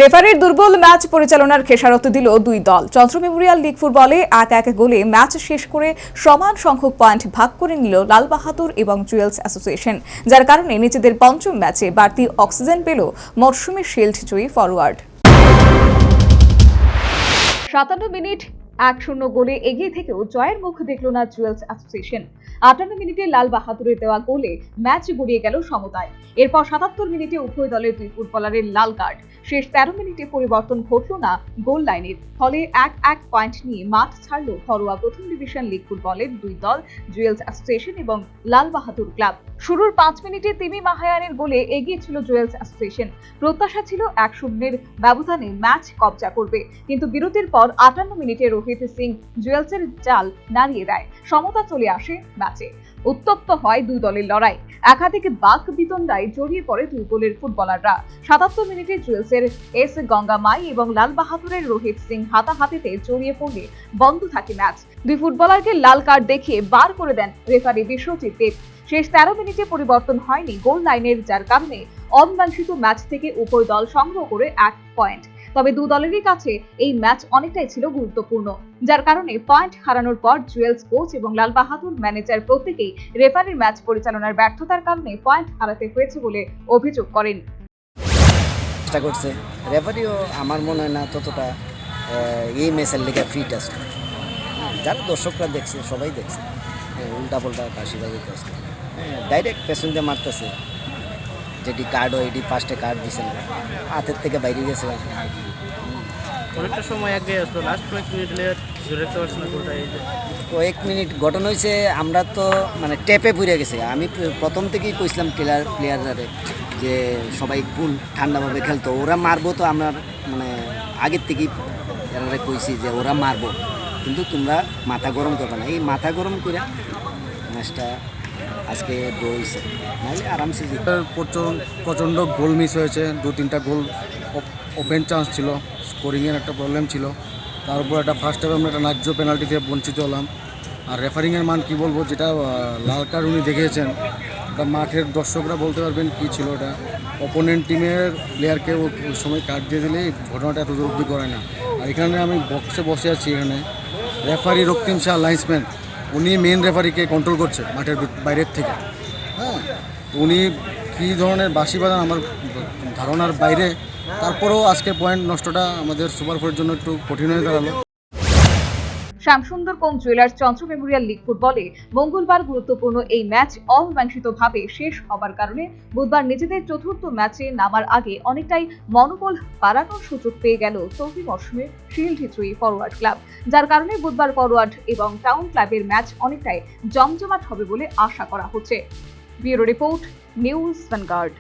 রেফারির দুর্বল ম্যাচ পরিচালনার খেসারত দিল দুই দল। চন্দ্র মেমোরিয়াল লিগ ফুটবলে 1-1 গোলে ম্যাচ শেষ করে সমান সংখ্যক পয়েন্ট ভাগ করে নিল লালবাহাদুর এবং জুয়েলস অ্যাসোসিয়েশন, যার কারণে নিজেদের পঞ্চম ম্যাচে বাড়তি অক্সিজেন পেল মরশুমে শিল্ড জয়ী ফরওয়ার্ড। 57 মিনিট 1-0 গোলে এগিয়ে থেকেও জয়ের মুখ দেখল না জুয়েলস অ্যাসোসিয়েশন। 58 মিনিটে লাল বাহাদুরের দেওয়া গোলে ম্যাচ গড়িয়ে গেল সমতায়। এরপর 77 মিনিটে উভয় দলের দুই ফুটবলারের লাল কার্ড। শেষ 13 মিনিটে পরিবর্তন ঘটল না গোল লাইনের, ফলে 1-1 পয়েন্ট নিয়ে মাঠ ছাড়ল ঘরোয়া প্রথম ডিভিশন লিগ ফুটবলের দুই দল জুয়েলস অ্যাসোসিয়েশন এবং লাল বাহাদুর ক্লাব। শুরুর 5 মিনিটে তিমি মাহায়ানের গোলে এগিয়ে ছিল জুয়েলস অ্যাসোসিয়েশন। প্রত্যাশা ছিল 1-0 ব্যবধানে ম্যাচ কবজা করবে, কিন্তু বিরতির পর 58 মিনিটে রোহিত সিং জুয়েলসের জাল নাড়িয়ে দেয়। সমতা চলে আসে ম্যাচে। উত্তপ্ত হয় দুই দলের লড়াই। একাধিক বাক বিতণ্ডায় জড়িয়ে পড়ে দুই দলের ফুটবলাররা। 77 মিনিটে জুয়েলসের এস গঙ্গামাই এবং লাল বাহাদুরের রোহিত সিং হাতাহাতিতে জড়িয়ে পড়লে বন্ধ থাকে ম্যাচ। দুই ফুটবলারকে লাল কার্ড দেখিয়ে বার করে দেন রেফারি বিশ্বজিৎ দেব। শেষ 13 মিনিটে পরিবর্তন হয়নি গোল লাইনের, যার কারণে অমীমাংসিত ম্যাচ থেকে উভয় দল সংগ্রহ করে 1 পয়েন্ট। তবে দু দলেরই কাছে এই ম্যাচ অনেকটাই ছিল গুরুত্বপূর্ণ, যার কারণে পয়েন্ট হারানোর পর জুয়েলস কোচ এবং লাল বাহাদুর ম্যানেজার প্রত্যেকেই রেফারির ম্যাচ পরিচালনার ব্যর্থতার কারণে পয়েন্ট হারাতে হয়েছে বলে অভিযোগ করেন। চেষ্টা করছে রেফারিও, আমার মনে হয় না ততটা এই ম্যাচের লেগে ফিট আসলো। যারা দর্শকরা দেখছে সবাই দেখছে উল্টা পাল্টা কাশিবাজি করছে, ডাইরেক্ট পেছন দিয়ে মারতেছে। যেটি কার্ড হয় এটি ফার্স্টে কার্ড দিছে না, হাতের থেকে বাইরে গেছে। অনেকটা সময় আগে আসলো, লাস্ট কয়েক মিনিট লেট ধরতে পারছি না গোলটা। এই যে কয়েক মিনিট ঘটনা হয়েছে, আমরা তো মানে টেপে পুড়ে গেছে। আমি প্রথম থেকেই কইছিলাম প্লেয়াররা যে সবাই কোন ঠান্ডাভাবে খেলতো, ওরা মারবো। তো আমরা মানে আগের থেকেই এরা কইছি যে ওরা মারবো, কিন্তু তোমরা মাথা গরম করবে না। এই মাথা গরম করে ম্যাচটা আজকে দৌড়ছে, নাহলে আরামসে জিতবে। প্রচণ্ড গোল মিস হয়েছে, 2-3টা গোল ওপেন চান্স ছিল, স্কোরিংয়ের একটা প্রবলেম ছিল। তার উপর একটা ফার্স্ট হাফে আমরা একটা ন্যায্য পেনাল্টি থেকে বঞ্চিত হলাম। আর রেফারিংয়ের মান কি বলবো, যেটা লাল কার্ড উনি দেখেছেন, ওটা মাঠের দর্শকরা বলতে পারবেন কি ছিল ওটা। অপোনেন্ট টিমের প্লেয়ারকে ওই সময় কার্ড দিয়ে দিলেই ঘটনাটা এত দূর অব্দি করে না। আর এখানে আমি বক্সে বসে আছি, এখানে রেফারি রক্তিম শাহ লাইন্সম্যান, উনি মেন রেফারিকে কন্ট্রোল করছে মাঠের বাইরের থেকে। হ্যাঁ, উনি কী ধরনের বাঁশি বাজান আমার ধারণার বাইরে। তারপরেও আজকে পয়েন্ট নষ্টটা আমাদের সুপার ফোরের জন্য একটু কঠিন হয়ে দাঁড়ালো। শ্যামসুন্দর কোং জুয়েলার্স চন্দ্র মেমোরিয়াল লিগ ফুটবলে মঙ্গলবার গুরুত্বপূর্ণ এই ম্যাচ অমীমাংসিতভাবে শেষ হবার কারণে বুধবার নিজেদের চতুর্থ ম্যাচে নামার আগে অনেকটাই মনোবল বাড়ানোর সুযোগ পেয়ে গেল চলতি মরশুমে শিল্ড জয়ী ফরওয়ার্ড ক্লাব, যার কারণে বুধবার ফরওয়ার্ড এবং টাউন ক্লাবের ম্যাচ অনেকটাই জমজমাট হবে বলে আশা করা হচ্ছে। Bureau report, news vanguard.